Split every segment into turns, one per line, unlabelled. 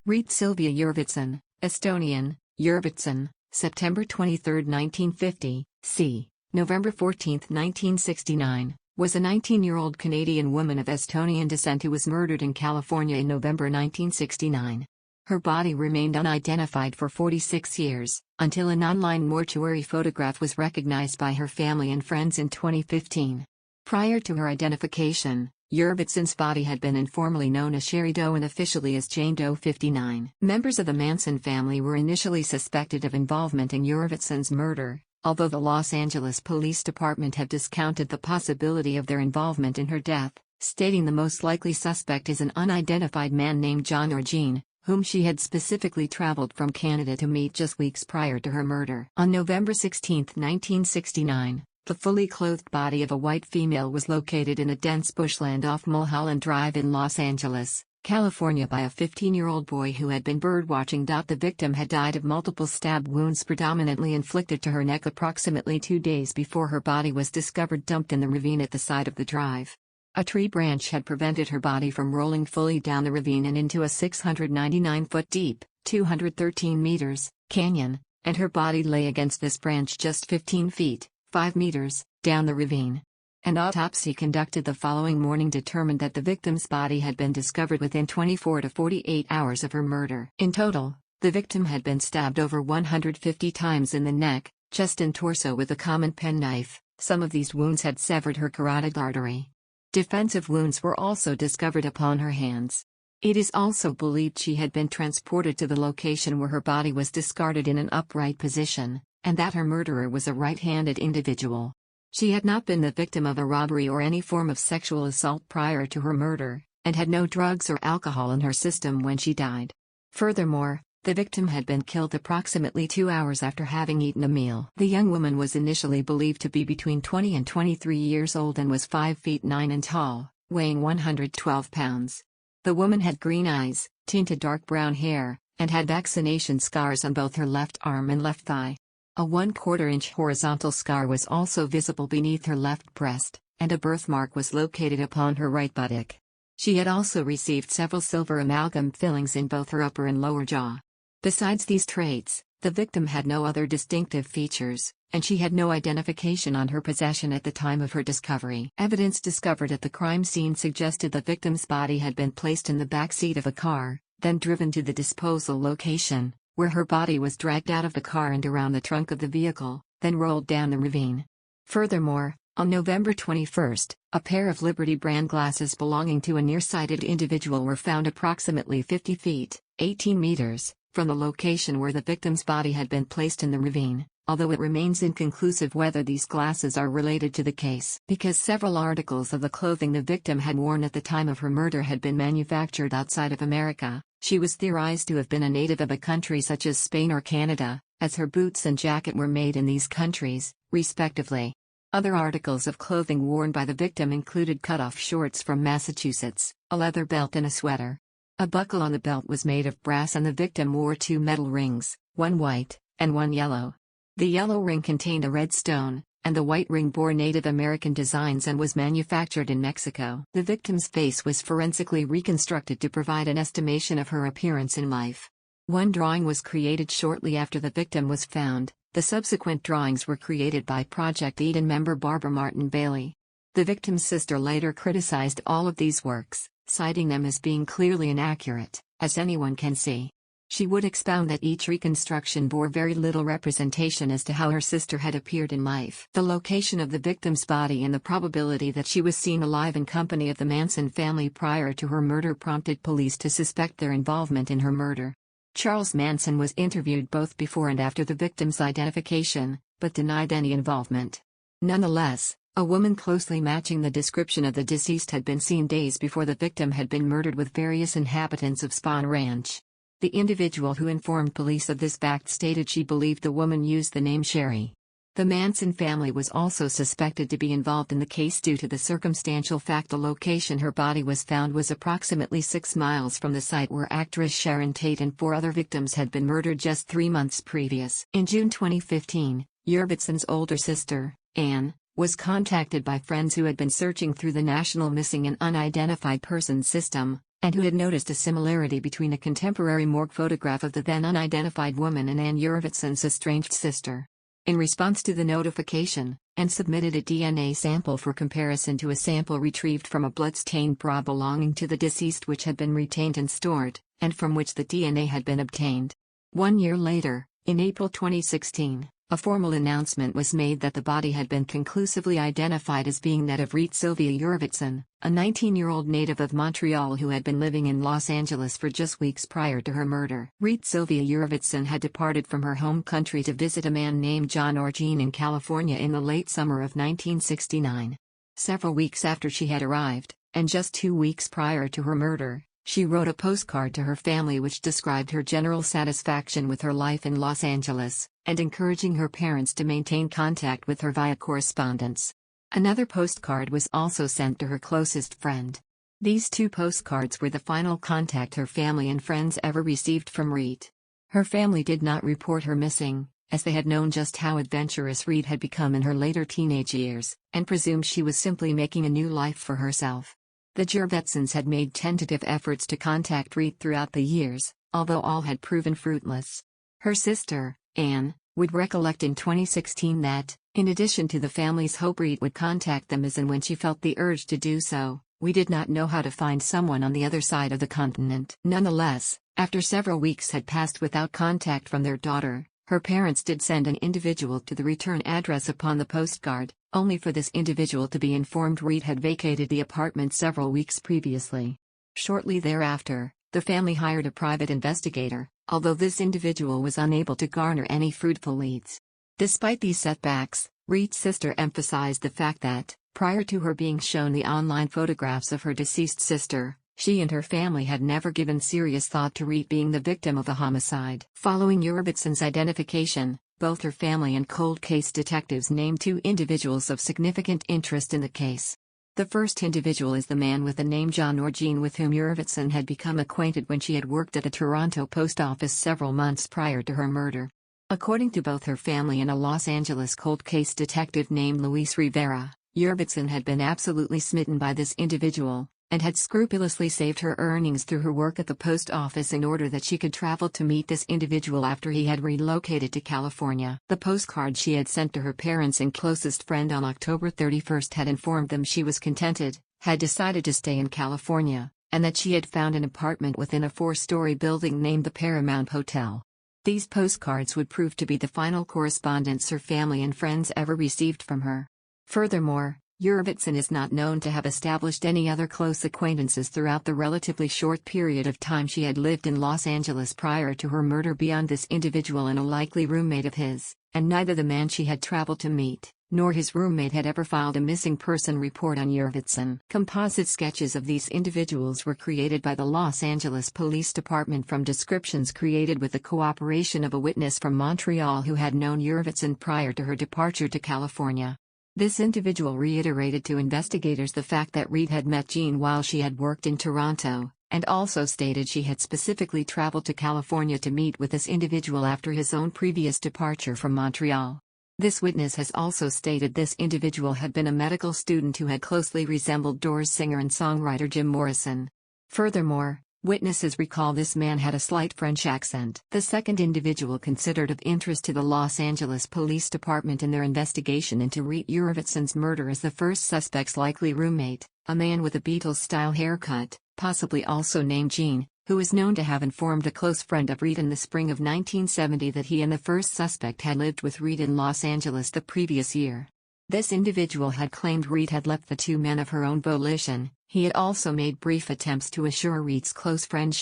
Reet Silvia Jurvetson, Estonian, Jurvetson, September 23, 1950, c. November 14, 1969, was a 19-year-old Canadian woman of Estonian descent who was murdered in California in November 1969. Her body remained unidentified for 46 years, until an online mortuary photograph was recognized by her family and friends in 2015. Prior to her identification, Jurvetson's body had been informally known as Sherry Doe and officially as Jane Doe 59. Members of the Manson family were initially suspected of involvement in Jurvetson's murder, although the Los Angeles Police Department had discounted the possibility of their involvement in her death, stating the most likely suspect is an unidentified man named John or Gene, whom she had specifically traveled from Canada to meet just weeks prior to her murder. On November 16, 1969, the fully clothed body of a white female was located in a dense bushland off Mulholland Drive in Los Angeles, California by a 15-year-old boy who had been birdwatching. The victim had died of multiple stab wounds predominantly inflicted to her neck approximately 2 days before her body was discovered dumped in the ravine at the side of the drive. A tree branch had prevented her body from rolling fully down the ravine and into a 699-foot deep, 213 meters, canyon, and her body lay against this branch just 15 feet, 5 meters, down the ravine. An autopsy conducted the following morning determined that the victim's body had been discovered within 24 to 48 hours of her murder. In total, the victim had been stabbed over 150 times in the neck, chest and torso with a common penknife. Some of these wounds had severed her carotid artery. Defensive wounds were also discovered upon her hands. It is also believed she had been transported to the location where her body was discarded in an upright position, and that her murderer was a right-handed individual. She had not been the victim of a robbery or any form of sexual assault prior to her murder, and had no drugs or alcohol in her system when she died. Furthermore, the victim had been killed approximately 2 hours after having eaten a meal. The young woman was initially believed to be between 20 and 23 years old and was 5 feet 9 inches tall, weighing 112 pounds. The woman had green eyes, tinted dark brown hair, and had vaccination scars on both her left arm and left thigh. A 1/4 inch horizontal scar was also visible beneath her left breast, and a birthmark was located upon her right buttock. She had also received several silver amalgam fillings in both her upper and lower jaw. Besides these traits, the victim had no other distinctive features, and she had no identification on her possession at the time of her discovery. Evidence discovered at the crime scene suggested the victim's body had been placed in the back seat of a car, then driven to the disposal location, where her body was dragged out of the car and around the trunk of the vehicle, then rolled down the ravine. Furthermore, on November 21, a pair of Liberty brand glasses belonging to a nearsighted individual were found approximately 50 feet, 18 meters, from the location where the victim's body had been placed in the ravine, although it remains inconclusive whether these glasses are related to the case. Because several articles of the clothing the victim had worn at the time of her murder had been manufactured outside of America, she was theorized to have been a native of a country such as Spain or Canada, as her boots and jacket were made in these countries, respectively. Other articles of clothing worn by the victim included cut-off shorts from Massachusetts, a leather belt and a sweater. A buckle on the belt was made of brass and the victim wore 2 metal rings, one white, and one yellow. The yellow ring contained a red stone, and the white ring bore Native American designs and was manufactured in Mexico. The victim's face was forensically reconstructed to provide an estimation of her appearance in life. One drawing was created shortly after the victim was found. The subsequent drawings were created by Project Eden member Barbara Martin Bailey. The victim's sister later criticized all of these works, citing them as being clearly inaccurate, as anyone can see. She would expound that each reconstruction bore very little representation as to how her sister had appeared in life. The location of the victim's body and the probability that she was seen alive in company of the Manson family prior to her murder prompted police to suspect their involvement in her murder. Charles Manson was interviewed both before and after the victim's identification, but denied any involvement. Nonetheless, a woman closely matching the description of the deceased had been seen days before the victim had been murdered with various inhabitants of Spahn Ranch. The individual who informed police of this fact stated she believed the woman used the name Sherry. The Manson family was also suspected to be involved in the case due to the circumstantial fact the location her body was found was approximately 6 miles from the site where actress Sharon Tate and 4 other victims had been murdered just 3 months previous. In June 2015, Jurvetson's older sister, Anne, was contacted by friends who had been searching through the National Missing and Unidentified Persons System, and who had noticed a similarity between a contemporary morgue photograph of the then unidentified woman and Ann Jurvetson's estranged sister. In response to the notification, Ann submitted a DNA sample for comparison to a sample retrieved from a blood-stained bra belonging to the deceased, which had been retained and stored, and from which the DNA had been obtained. 1 year later, in April 2016, a formal announcement was made that the body had been conclusively identified as being that of Reet Silvia Jurvetson, a 19-year-old native of Montreal who had been living in Los Angeles for just weeks prior to her murder. Reet Silvia Jurvetson had departed from her home country to visit a man named John or Gene in California in the late summer of 1969. Several weeks after she had arrived, and just 2 weeks prior to her murder, she wrote a postcard to her family which described her general satisfaction with her life in Los Angeles, and encouraging her parents to maintain contact with her via correspondence. Another postcard was also sent to her closest friend. These 2 postcards were the final contact her family and friends ever received from Reet. Her family did not report her missing, as they had known just how adventurous Reet had become in her later teenage years, and presumed she was simply making a new life for herself. The Jurvetsons had made tentative efforts to contact Reet throughout the years, although all had proven fruitless. Her sister, Ann, would recollect in 2016 that, in addition to the family's hope Reet would contact them as and when she felt the urge to do so, we did not know how to find someone on the other side of the continent. Nonetheless, after several weeks had passed without contact from their daughter, her parents did send an individual to the return address upon the postcard, only for this individual to be informed Reet had vacated the apartment several weeks previously. Shortly thereafter, the family hired a private investigator, although this individual was unable to garner any fruitful leads. Despite these setbacks, Reet's sister emphasized the fact that, prior to her being shown the online photographs of her deceased sister, she and her family had never given serious thought to Reet being the victim of a homicide. Following Jurvetson's identification, both her family and cold case detectives named 2 individuals of significant interest in the case. The first individual is the man with the name John or Gene, with whom Jurvetson had become acquainted when she had worked at a Toronto post office several months prior to her murder. According to both her family and a Los Angeles cold case detective named Luis Rivera, Jurvetson had been absolutely smitten by this individual, and had scrupulously saved her earnings through her work at the post office in order that she could travel to meet this individual after he had relocated to California. The postcard she had sent to her parents and closest friend on October 31 had informed them she was contented, had decided to stay in California, and that she had found an apartment within a 4-story building named the Paramount Hotel. These postcards would prove to be the final correspondence her family and friends ever received from her. Furthermore, Jurvetson is not known to have established any other close acquaintances throughout the relatively short period of time she had lived in Los Angeles prior to her murder beyond this individual and a likely roommate of his, and neither the man she had traveled to meet, nor his roommate had ever filed a missing person report on Jurvetson. Composite sketches of these individuals were created by the Los Angeles Police Department from descriptions created with the cooperation of a witness from Montreal who had known Jurvetson prior to her departure to California. This individual reiterated to investigators the fact that Reet had met Gene while she had worked in Toronto, and also stated she had specifically traveled to California to meet with this individual after his own previous departure from Montreal. This witness has also stated this individual had been a medical student who had closely resembled Doors singer and songwriter Jim Morrison. Furthermore, witnesses recall this man had a slight French accent. The second individual considered of interest to the Los Angeles Police Department in their investigation into Reet Jurvetson's murder is the first suspect's likely roommate, a man with a Beatles-style haircut, possibly also named Gene, who is known to have informed a close friend of Reet in the spring of 1970 that he and the first suspect had lived with Reet in Los Angeles the previous year. This individual had claimed Reet had left the 2 men of her own volition. He had also made brief attempts to assure Reet's close friend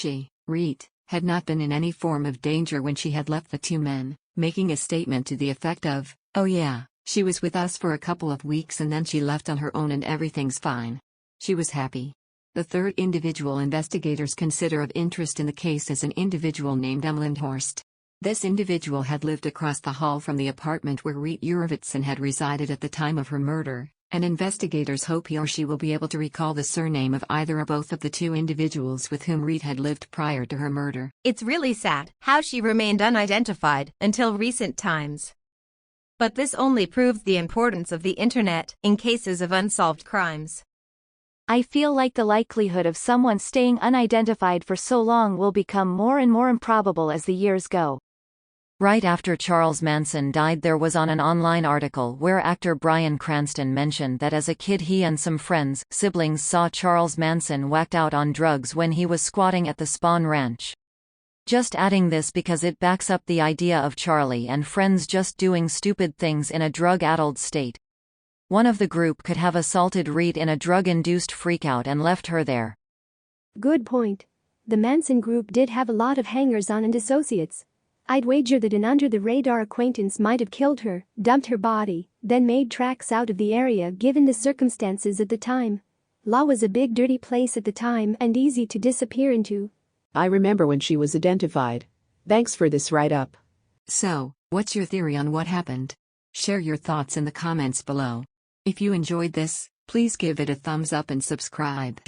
Reet, had not been in any form of danger when she had left the 2 men, making a statement to the effect of, "Oh yeah, she was with us for a couple of weeks and then she left on her own and everything's fine. She was happy." The third individual investigators consider of interest in the case is an individual named Emmeline Horst. This individual had lived across the hall from the apartment where Reet Jurvetson had resided at the time of her murder, and investigators hope he or she will be able to recall the surname of either or both of the 2 individuals with whom Reet had lived prior to her murder.
It's really sad how she remained unidentified until recent times. But this only proves the importance of the internet in cases of unsolved crimes.
I feel like the likelihood of someone staying unidentified for so long will become more and more improbable as the years go.
Right after Charles Manson died, there was an online article where actor Bryan Cranston mentioned that as a kid he and some siblings saw Charles Manson whacked out on drugs when he was squatting at the Spawn Ranch. Just adding this because it backs up the idea of Charlie and friends just doing stupid things in a drug-addled state. One of the group could have assaulted Reet in a drug-induced freakout and left her there.
Good point. The Manson group did have a lot of hangers-on and associates. I'd wager that an under-the-radar acquaintance might have killed her, dumped her body, then made tracks out of the area given the circumstances at the time. Law was a big dirty place at the time and easy to disappear into.
I remember when she was identified. Thanks for this write-up.
So, what's your theory on what happened? Share your thoughts in the comments below. If you enjoyed this, please give it a thumbs up and subscribe.